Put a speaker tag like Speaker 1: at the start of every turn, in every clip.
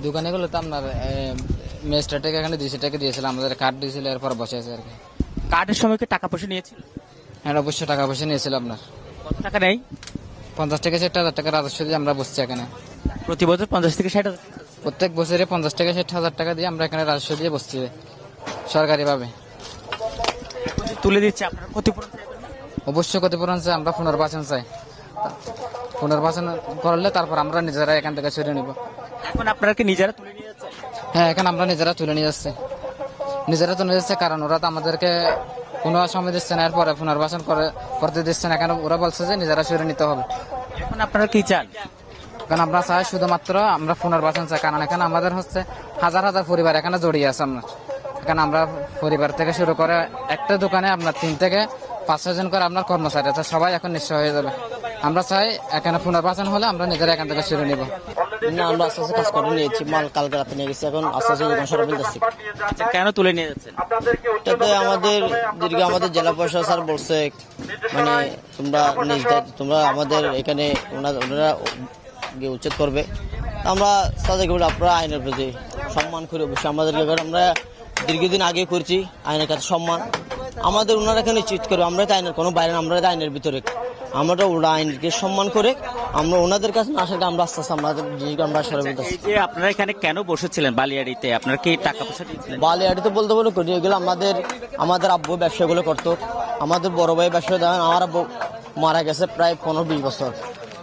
Speaker 1: দোকানে গুলো তো আপনার ম্যাজিস্ট্রেটকে এখানে 200 টাকা দিয়েছিল, আমাদের কার্ড দিয়েছিল, এরপর বসে আছে আর কি।
Speaker 2: কার্ডের সময় কি টাকা পয়সা নিয়েছিল?
Speaker 1: হ্যাঁ, অবশ্যই টাকা পয়সা নিয়েছিল আপনার।
Speaker 2: কত টাকা নেই?
Speaker 1: 50 থেকে 60 হাজার টাকা রাজস্ব দিয়ে আমরা বসছি এখানে।
Speaker 2: প্রতি বছর 50 থেকে 60 হাজার?
Speaker 1: প্রত্যেক বছরে 50 থেকে 60 হাজার টাকা দিয়ে আমরা এখানে রাজস্ব দিয়ে বসছি সরকারিভাবে।
Speaker 2: এখন যে তুলে দিচ্ছে আপনারা ক্ষতিপূরণ চাইবেন না?
Speaker 1: অবশ্যই ক্ষতিপূরণ চাই, আমরা পুনর্বাসন চাই। পুনর্বাসন করলে তারপর আমরা নিজেরা এখান থেকে সরিয়ে নিব।
Speaker 2: এখন আপনারা কি নিজেরা তুলে নিয়ে যাচ্ছেন?
Speaker 1: হ্যাঁ, এখন আমরা নিজেরা তুলে নিয়ে যাচ্ছি। নিজেরা তুলে যাচ্ছে কারণ ওরা তো আমাদেরকে কোনো সময় দিচ্ছে না, এরপরে পুনর্বাসন করতে দিচ্ছে না। এখানে ওরা বলছে যে নিজেরা সরিয়ে নিতে হবে।
Speaker 2: এখন আপনারা কি চান?
Speaker 1: কারণ আমরা চাই শুধুমাত্র আমরা পুনর্বাসন চাই, কারণ এখানে আমাদের হচ্ছে হাজার হাজার পরিবার এখানে জড়িয়ে আছে। আপনার এখানে আমরা পরিবার থেকে শুরু করে একটা দোকানে আপনার 3 থেকে 5-6 জন করে আপনার কর্মচারী আছে, সবাই এখন নিঃস্ব হয়ে যাবে। আমরা চাই এখানে পুনর্বাসন হলে আমরা নিজেরা এখান থেকে সরিয়ে নিব।
Speaker 3: না, আমরা আস্তে আস্তে কাজ করে নিয়েছি, মাল কালকে রাতে নিয়ে গেছি, এখন আস্তে আস্তে দোকান সরা ফেলতেছি।
Speaker 2: আচ্ছা, কেন তুলে নিয়ে যাচ্ছেন?
Speaker 3: এটাতে আমাদের জেলা প্রশাসন স্যার বলছে মানে তোমরা আমাদের এখানে ওনারা গিয়ে উচ্ছেদ করবে। আমরা তাদেরকে বলি আপনারা আইনের প্রতি সম্মান করি। অবশ্যই আমাদেরকে আমরা দীর্ঘদিন আগে করছি আইনের কাছে সম্মান, আমাদের ওনারা এখানে চিট করবে। আমরা তো আইনের কোনো বাইরে, আমরা আইনের ভিতরে, আমরা ওরা আইনকে সম্মান করে আমরা ওনাদের কাছে না আসলে আমরা আস্তে আস্তে আমরা সরে ফেলতেছি।
Speaker 2: এই যে আপনারা এখানে কেন বসেছিলেন বালিয়াড়িতে, আপনারা কি টাকা পয়সা দিয়েছিলেন?
Speaker 3: বালিয়াড়িতে বলতে করি এগুলো আমাদের আব্বু ব্যবসাগুলো করতো, আমাদের বড় ভাই ব্যবসা দেন। আমার আব্বু মারা গেছে প্রায় 15-20 বছর।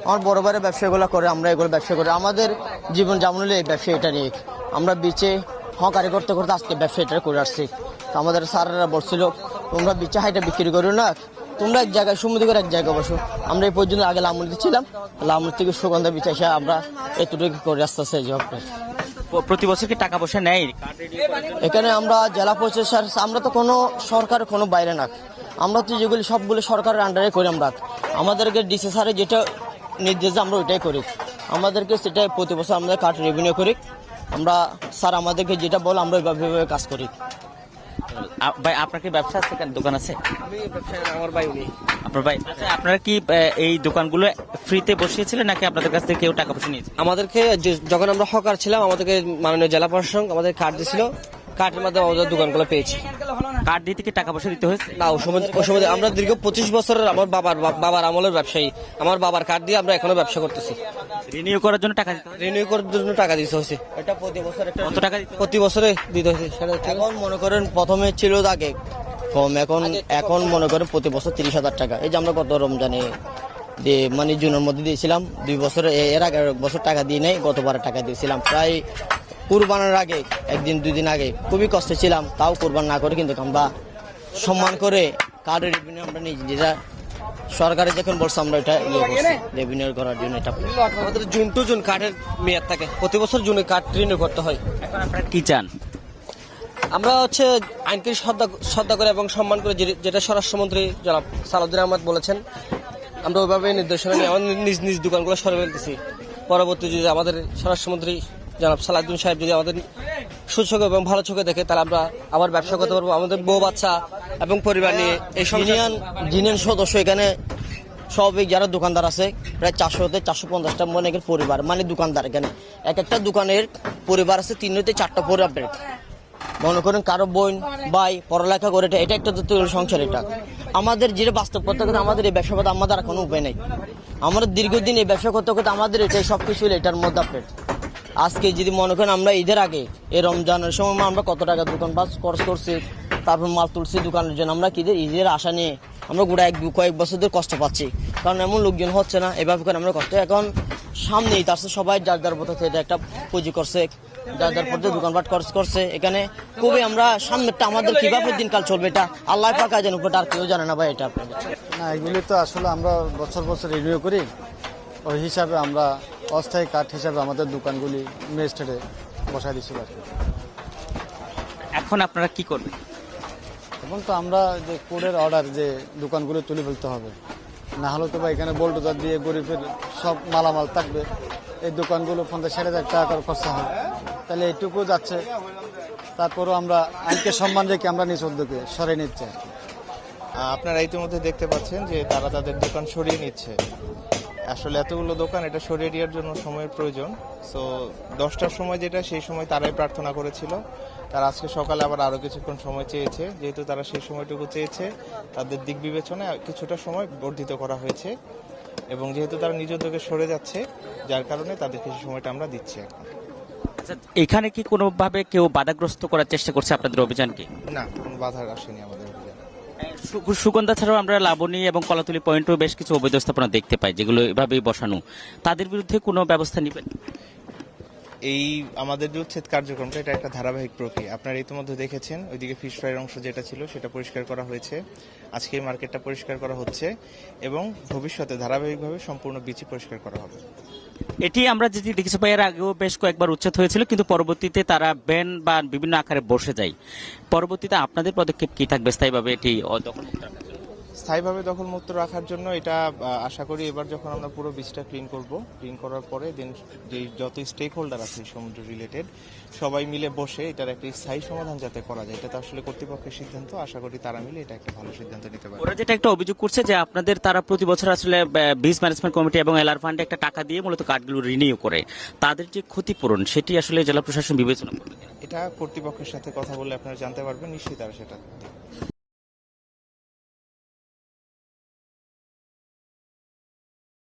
Speaker 3: আমার বড় ভাইয়ের ব্যবসাগুলো করে, আমরা এগুলো ব্যবসা করি। আমাদের জীবন যেমন হলে এই ব্যবসা এটা নিয়ে আমরা বিচে হকারি করতে করতে আজকে ব্যবসা এটা করে আসছি। তো আমাদের স্যারেরা বলছিল তোমরা বিচে হাইটা বিক্রি করো না, তোমরা এক জায়গায় সমুদ্র করে এক জায়গায় বসো। আমরা এই পর্যন্ত আগে লামুলিতে ছিলাম, লামুল থেকে সুগন্ধা বিচে এসে আমরা এতটুকু করে আসতে আসতে জব।
Speaker 2: প্রতি বছর কি টাকা পয়সা নেয়?
Speaker 3: এখানে আমরা জেলা প্রশাসন, আমরা তো কোনো সরকারের কোনো বাইরে না, আমরা তো যেগুলি সবগুলো সরকারের আন্ডারে করি। আমরা আমাদেরকে ডিসি স্যারে যেটা নির্দেশ আমরা ওইটাই করি, আমাদেরকে সেটাই প্রতি বছর আমাদের কার্ড রেভিনিউ করি। আমরা স্যার আমাদেরকে যেটা বল আমরা ওইভাবে কাজ করি।
Speaker 2: ভাই আপনার কি ব্যবসা আছে, দোকান আছে?
Speaker 3: আমি ব্যবসা, আমার ভাই উনি।
Speaker 2: আপনার ভাই? আচ্ছা, আপনারা কি এই দোকানগুলো ফ্রিতে বসিয়েছিলেন নাকি আপনাদের কাছ থেকে কেউ টাকা পয়সা নিয়েছে?
Speaker 3: আমাদেরকে যখন আমরা হকার ছিলাম আমাদেরকে মাননীয় জেলা প্রশাসন আমাদের কার্ড দিয়েছিল, কার্ডের মাধ্যমে আমাদের দোকানগুলো পেয়েছি।
Speaker 2: কার্ড দিতে কি টাকা পয়সা দিতে হয়েছে?
Speaker 3: না, ওই সময় আমরা দীর্ঘ 25 বছরের আমার বাবার আমলের ব্যবসায়ী, আমার বাবার কার্ড দিয়ে আমরা এখনো ব্যবসা করতেছি।
Speaker 2: রিনিউ করার জন্য টাকা দিতে হয়?
Speaker 3: রিনিউ করার জন্য টাকা দিতে হয়েছে, এটা প্রতি বছর
Speaker 2: কত টাকা দিতে হয়?
Speaker 3: প্রতি বছরে দিতে হয়েছে। এখন মনে করেন প্রথমে ছিল আগে কম, এখন মনে করেন প্রতি বছর 30,000 টাকা। এই যে আমরা গত রমজানে মানে জুনের মধ্যে দিয়েছিলাম 2 বছরে, এর আগে 1 বছর টাকা দিয়ে নেই, গতবার টাকা দিয়েছিলাম প্রায় কুরবানের আগে 1-2 দিন আগে। খুবই কষ্টে ছিলাম, তাও কুরবান না করে কিন্তু আমরা সম্মান করে কার্ডের রেভিনিউ আমরা নিজেরা সরকারে যখন বলছে আমরা এটা রেভিনিউ করার জন্য। এটা আমাদের জুন টু জুন কার্ডের মেয়াদ থাকে, প্রতি বছর জুনে কার্ড রিনিউ করতে হয়।
Speaker 2: এখন আপনারা কি চান?
Speaker 3: আমরা আইনকে শ্রদ্ধা করে এবং সম্মান করে যেটা স্বরাষ্ট্রমন্ত্রী জনাব সালাউদ্দিন আহমেদ বলেছেন, আমরা ওইভাবে নির্দেশনা নিয়ে আমাদের নিজ নিজ দোকানগুলো সরে ফেলতেছি। পরবর্তী যদি আমাদের স্বরাষ্ট্রমন্ত্রী জনাব সালাউদ্দিন সাহেব যদি আমাদের সুচোখ এবং ভালো চোখে দেখে, তাহলে আমরা আবার ব্যবসা করতে পারবো আমাদের বউ বাচ্চা এবং পরিবার নিয়ে। এই ইউনিয়ন সদস্য এখানে স্বাভাবিক যারা দোকানদার আছে প্রায় 400-450টা মনে পরিবার, মানে দোকানদার। এখানে এক একটা দোকানের পরিবার আছে 3-4টা পরিবার। মনে করেন কারো বোন ভাই পড়ালেখা করে, এটা একটা সংসার। এটা আমাদের যেটা বাস্তব করতে করতে আমাদের এই ব্যবসা করতে আমাদের কোনো উপায় নেই। আমরা দীর্ঘদিন এই ব্যবসা করতে করতে আমাদের এটাই সবকিছু এটার মধ্যে আপডেট। আজকে যদি মনে করেন আমরা ঈদের আগে এই রমজানের সময় আমরা কত টাকা দোকান খরচ করছি, তারপর মাল তুলছি দোকানের জন্য। আমরা কি ঈদের আশা নিয়ে আমরা গোটা কয়েক বছর ধরে কষ্ট পাচ্ছি, কারণ এমন লোকজন হচ্ছে না, এভাবে করে আমরা কষ্ট। এখন সামনেই তার সবাই যার যার পথে এটা একটা পুঁজি করছে, যার যার পথে দোকানপাট খরচ করছে। এখানে খুবই আমরা সামনেরটা আমাদের কিভাবে দিনকাল চলবে এটা আল্লাহ পাকা জানে, উপর আর কেউ জানে না ভাই। এটা
Speaker 4: না, এগুলি তো আসলে আমরা বছর বছর রিনিউ করি, ওই হিসাবে আমরা অস্থায়ী কার্ড হিসাবে আমাদের দোকানগুলি ম্যাজিস্ট্রেটে বসাই দিচ্ছিল আর কি।
Speaker 2: এখন আপনারা কি করবেন?
Speaker 4: এখন তো আমরা যে কোর্টের অর্ডার যে দোকানগুলো তুলে ফেলতে হবে, না হলে তো বা এখানে বোল্ডোজার দিয়ে গরিবের সব মালামাল থাকবে, এই দোকানগুলো 50-60 হাজার টাকা করে খরচা হয়, তাহলে এইটুকু যাচ্ছে। তারপরও আমরা আইনকে সম্মান রেখে আমরা নিজ উদ্যোগে সরিয়ে নিচ্ছি আর কি।
Speaker 5: আপনারা ইতিমধ্যে দেখতে পাচ্ছেন যে তারা তাদের দোকান সরিয়ে নিচ্ছে। আসলে এতগুলো দোকান এটা সরিয়ে দেওয়ার জন্য সময়ের প্রয়োজন। সো 10টার সময় যেটা সেই সময় তারাই প্রার্থনা করেছিল, তারা আজকে সকালে আবার আরো কিছুক্ষণ সময় চেয়েছে। যেহেতু তারা সেই সময়টুকু চেয়েছে, তাদের দিক বিবেচনায় কিছুটা সময় বর্ধিত করা হয়েছে, এবং যেহেতু তারা নিজ উদ্যোগে সরে যাচ্ছে, যার কারণে তাদেরকে সেই সময়টা আমরা দিচ্ছি এখন।
Speaker 2: আচ্ছা, এখানে কি কোনোভাবে কেউ বাধাগ্রস্ত করার চেষ্টা করছে আপনাদের অভিযানকে?
Speaker 5: না, কোনো বাধা আসেনি আমাদের অভিযানে।
Speaker 2: সুগন্ধা ছাড়াও আমরা লাবণী এবং কলাতুলি পয়েন্টেও বেশ কিছু অবৈধ স্থাপনা দেখতে পাই, যেগুলো এভাবেই বসানো। তাদের বিরুদ্ধে কোনো ব্যবস্থা নেবেন?
Speaker 5: এই আমাদের যে উচ্ছেদ কার্যক্রমটা, এটা একটা ধারাবাহিক প্রক্রিয়া। আপনারা ইতিমধ্যে দেখেছেন, ওইদিকে ফিশ ফ্রাইয়ের অংশ যেটা ছিল সেটা পরিষ্কার করা হয়েছে, আজকে এই মার্কেটটা পরিষ্কার করা হচ্ছে, এবং ভবিষ্যতে ধারাবাহিকভাবে সম্পূর্ণ বিচি পরিষ্কার করা হবে।
Speaker 2: এটি আমরা যদি দেখেছি পাই, এর আগেও বেশ কয়েকবার উচ্ছেদ হয়েছিল, কিন্তু পরবর্তীতে তারা ব্যান বা বিভিন্ন আকারে বসে যায়। পরবর্তীতে আপনাদের পদক্ষেপ কি থাকবে স্থায়ীভাবে এটি দখলমুক্ত রাখার জন্য?
Speaker 5: স্থায়ীভাবে দখলমুক্ত রাখার জন্য এটা আশা করি এবার যখন আমরা পুরো বিচটা ক্লিন করব, ক্লিন করার পরে দেন যে যত স্টেক হোল্ডার আছে সমুদ্র রিলেটেড সবাই মিলে বসে এটার একটা স্থায়ী সমাধান যাতে করা যায়, এটা তো আসলে কর্তৃপক্ষের সিদ্ধান্ত। আশা করি তারা মিলে এটা একটা ভালো সিদ্ধান্ত নিতে পারে।
Speaker 2: ওরা যেটা একটা অভিযোগ করছে যে আপনাদের তারা প্রতি বছর আসলে বিচ ম্যানেজমেন্ট কমিটি এবং এলআর ফান্ডে একটা টাকা দিয়ে মূলত কার্ডগুলো রিনিউ করে, তাদের যে ক্ষতিপূরণ সেটি আসলে জেলা প্রশাসন বিবেচনা করবে।
Speaker 5: এটা কর্তৃপক্ষের সাথে কথা বলে আপনারা জানতে পারবেন, নিশ্চয়ই তারা সেটা